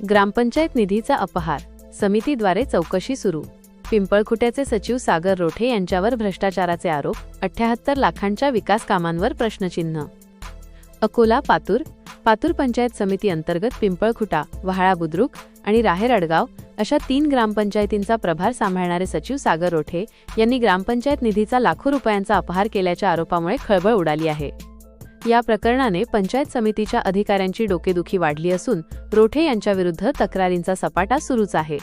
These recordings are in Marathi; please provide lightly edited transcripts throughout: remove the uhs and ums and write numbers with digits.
ग्रामपंचायत निधीचा अपहार, समितीद्वारे चौकशी सुरू. पिंपळखुट्याचे सचिव सागर रोठे यांच्यावर भ्रष्टाचाराचे आरोप, 78 लाखांच्या विकास कामांवर प्रश्नचिन्ह. अकोला पातूर पंचायत समिती अंतर्गत पिंपळखुटा, वहाळा बुद्रुक आणि राहेर अडगाव अशा 3 ग्रामपंचायतींचा प्रभार सांभाळणारे सचिव सागर रोठे यांनी ग्रामपंचायत निधीचा लाखो रुपयांचा अपहार केल्याच्या आरोपामुळे खळबळ उडाली आहे. या प्रकरणाने पंचायत समितीच्या अधिकाऱ्यांची डोकेदुखी वाढली असून रोठे यांच्याविरुद्ध तक्रारींचा सपाटा सुरूच आहे.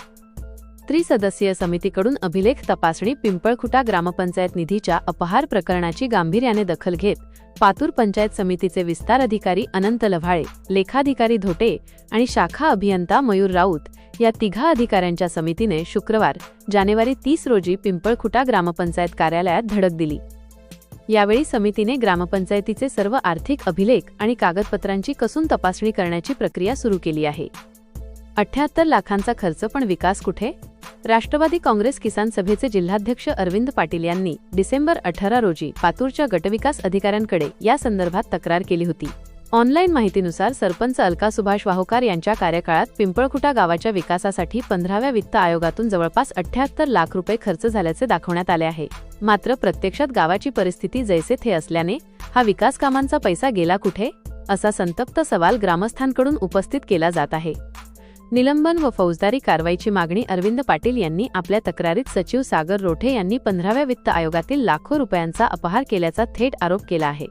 त्रिसदस्यीय समितीकडून अभिलेख तपासणी. पिंपळखुटा ग्रामपंचायत निधीच्या अपहार प्रकरणाची गांभीर्याने दखल घेत पातूर पंचायत समितीचे विस्तार अधिकारी अनंत लव्हाळे, लेखाधिकारी धोटे आणि शाखा अभियंता मयूर राऊत या 3 अधिकाऱ्यांच्या समितीने शुक्रवार जानेवारी 30 रोजी पिंपळखुटा ग्रामपंचायत कार्यालयात धडक दिली. यावेळी समितीने ग्रामपंचायतीचे सर्व आर्थिक अभिलेख आणि कागदपत्रांची कसून तपासणी करण्याची प्रक्रिया सुरू केली आहे. 78 लाखांचा खर्च, पण विकास कुठे? राष्ट्रवादी काँग्रेस किसान सभेचे जिल्हाध्यक्ष अरविंद पाटील यांनी डिसेंबर 18 रोजी पातूरच्या गटविकास अधिकाऱ्यांकडे या संदर्भात तक्रार केली होती. ऑनलाईन माहितीनुसार सरपंच अलका सुभाष वाहोकार यांच्या कार्यकाळात पिंपळखुटा गावाच्या विकासासाठी 15व्या वित्त आयोगातून जवळपास 78 लाख रुपये खर्च झाल्याचे दाखवण्यात आले आहे. मात्र प्रत्यक्षात गावाची परिस्थिती जैसे थे असल्याने हा विकास कामांचा पैसा गेला कुठे, असा संतप्त सवाल ग्रामस्थांकडून उपस्थित केला जात आहे. निलंबन व फौजदारी कारवाईची मागणी. अरविंद पाटील यांनी आपल्या तक्रारीत सचिव सागर रोठे यांनी 15व्या वित्त आयोगातील लाखो रुपयांचा अपहार केल्याचा थेट आरोप केला आहे.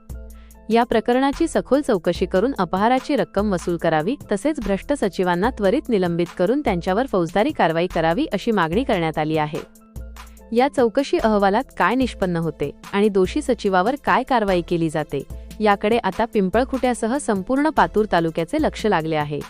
या प्रकरणाची सखोल चौकशी करून अपहाराची रक्कम वसूल करावी, तसेच भ्रष्ट सचिवांना त्वरित निलंबित करून त्यांच्यावर फौजदारी कारवाई करावी अशी मागणी करण्यात आली आहे. या चौकशी अहवालात काय निष्पन्न होते आणि दोषी सचिवावर काय कारवाई केली जाते याकडे आता पिंपळखुट्यासह संपूर्ण पातूर तालुक्याचे लक्ष लागले आहे.